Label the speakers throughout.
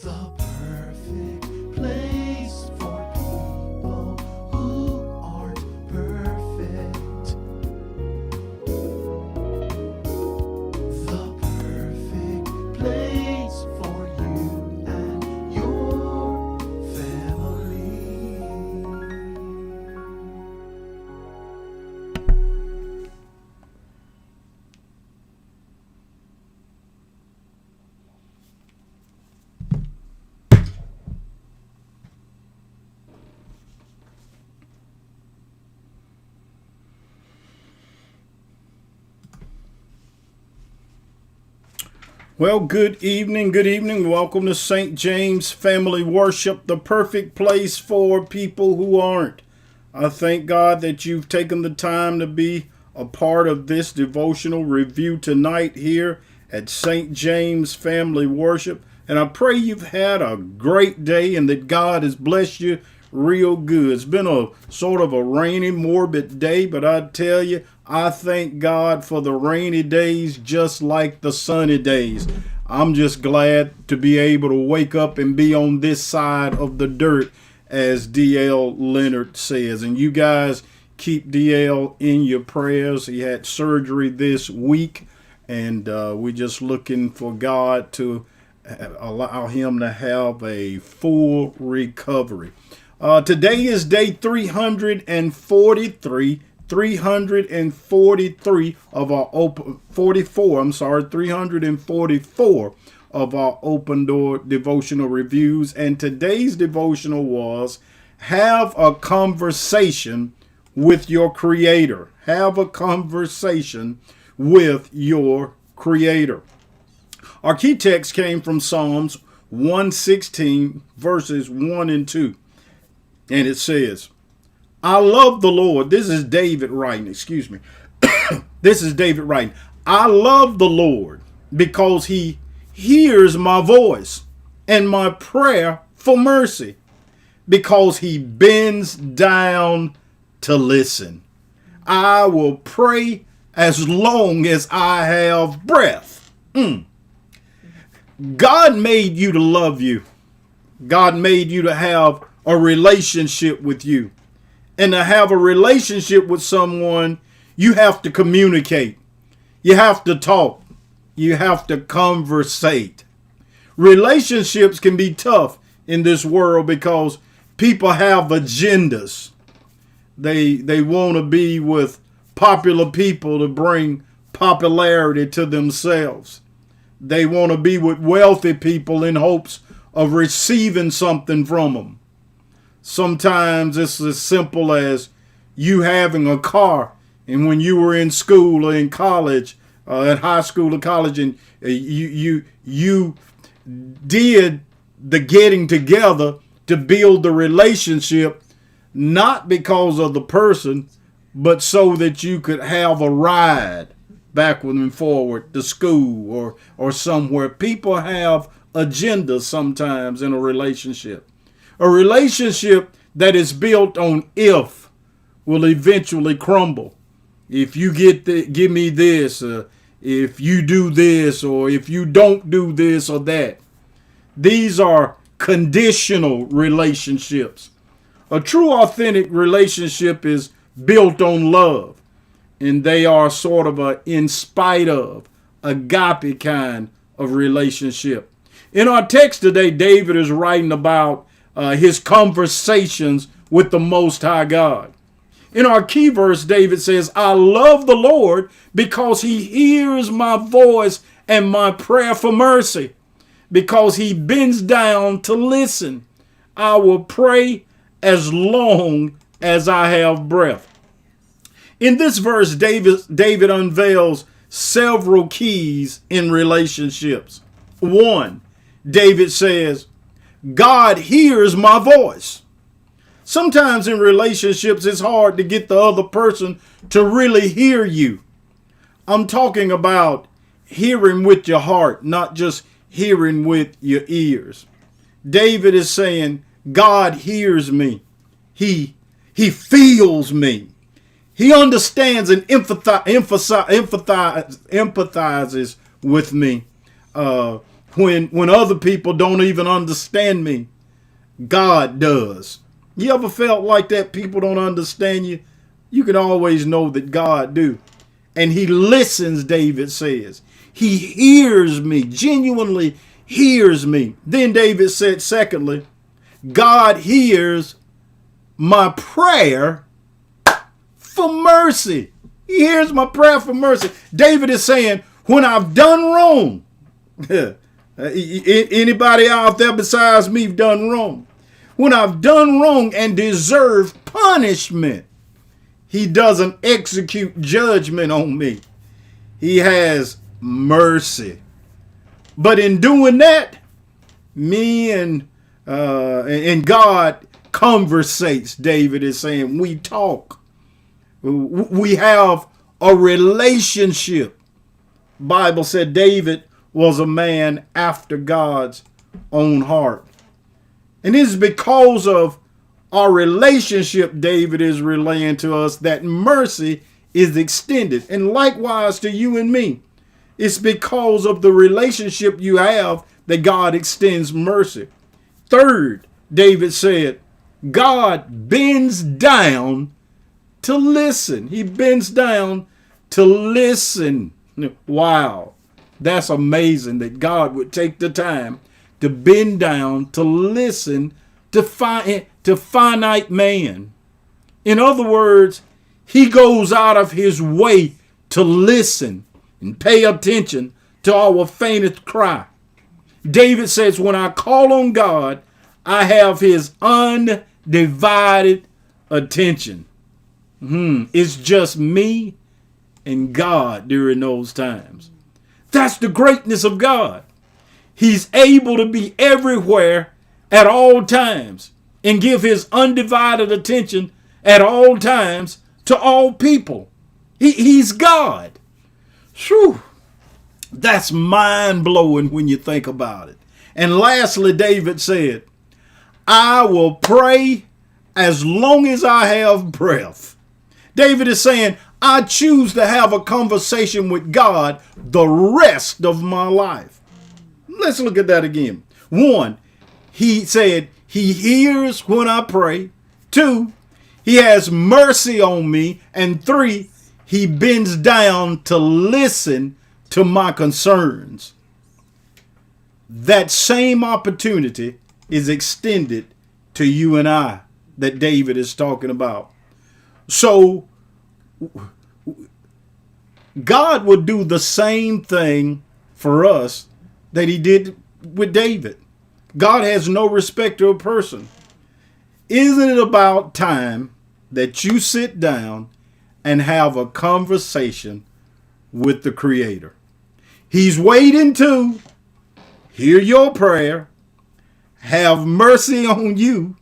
Speaker 1: The perfect place for people who aren't perfect. The perfect place for you and your family.
Speaker 2: Well, good evening. Welcome to St. James Family Worship, the perfect place for people who aren't. I thank God that you've taken the time to be a part of this devotional review tonight here at St. James Family Worship. And I pray you've had a great day and that God has blessed you real good. It's been a sort of a rainy, morbid day, but I tell you, I thank God for the rainy days just like the sunny days. I'm just glad to be able to wake up and be on this side of the dirt, as D.L. Leonard says. And you guys keep D.L. in your prayers. He had surgery this week, and we're just looking for God to allow him to have a full recovery. Today is day 343 of our 344 of our Open Door devotional reviews. And today's devotional was have a conversation with your Creator. Have a conversation with your Creator. Our key text came from Psalms 116 verses 1 and 2. And it says, I love the Lord. This is David writing, excuse me. This is David writing. I love the Lord because he hears my voice and my prayer for mercy, because he bends down to listen. I will pray as long as I have breath. God made you to love you. God made you to have a relationship with you. And to have a relationship with someone, you have to communicate. You have to talk. You have to conversate. Relationships can be tough in this world because people have agendas. They want to be with popular people to bring popularity to themselves. They want to be with wealthy people in hopes of receiving something from them. Sometimes it's as simple as you having a car, and when you were in school or in college, at high school or college, and you did the getting together to build the relationship, not because of the person, but so that you could have a ride backward and forward to school or somewhere. People have agendas sometimes in a relationship. A relationship that is built on if will eventually crumble. If you give me this, if you do this, or if you don't do this or that. These are conditional relationships. A true authentic relationship is built on love, and they are sort of a in spite of, agape kind of relationship. In our text today, David is writing about his conversations with the Most High God. In our key verse, David says, I love the Lord because he hears my voice and my prayer for mercy, because he bends down to listen. I will pray as long as I have breath. In this verse, David unveils several keys in relationships. 1, David says, God hears my voice. Sometimes in relationships, it's hard to get the other person to really hear you. I'm talking about hearing with your heart, not just hearing with your ears. David is saying, God hears me. He feels me. He understands and empathizes with me. when other people don't even understand me, God does. You ever felt like that? People don't understand you? You can always know that God do. And he listens, David says. He hears me, genuinely hears me. Then David said, secondly, God hears my prayer for mercy. He hears my prayer for mercy. David is saying, when I've done wrong, anybody out there besides me done wrong? When I've done wrong and deserve punishment, he doesn't execute judgment on me. He has mercy. But in doing that, me and God conversates, David is saying. We talk. We have a relationship. Bible said David was a man after God's own heart. And it is because of our relationship, David is relaying to us, that mercy is extended. And likewise to you and me. It's because of the relationship you have that God extends mercy. Third, David said, God bends down to listen. He bends down to listen. Wow. That's amazing that God would take the time to bend down to listen to finite man. In other words, he goes out of his way to listen and pay attention to our faintest cry. David says, when I call on God, I have his undivided attention. It's just me and God during those times. That's the greatness of God. He's able to be everywhere at all times and give his undivided attention at all times to all people. He's God. Whew. That's mind-blowing when you think about it. And lastly, David said, I will pray as long as I have breath. David is saying, I choose to have a conversation with God the rest of my life. Let's look at that again. 1, he said, he hears when I pray. 2, he has mercy on me. And 3, he bends down to listen to my concerns. That same opportunity is extended to you and I that David is talking about. So God would do the same thing for us that he did with David. God has no respect to a person. Isn't it about time that you sit down and have a conversation with the Creator? He's waiting to hear your prayer, have mercy on you,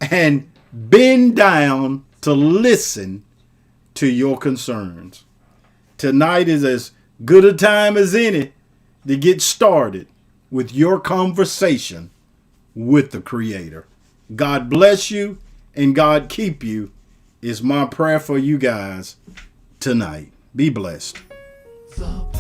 Speaker 2: and bend down to listen to your concerns. Tonight is as good a time as any to get started with your conversation with the Creator. God bless you and God keep you is my prayer for you guys tonight. Be blessed.
Speaker 1: The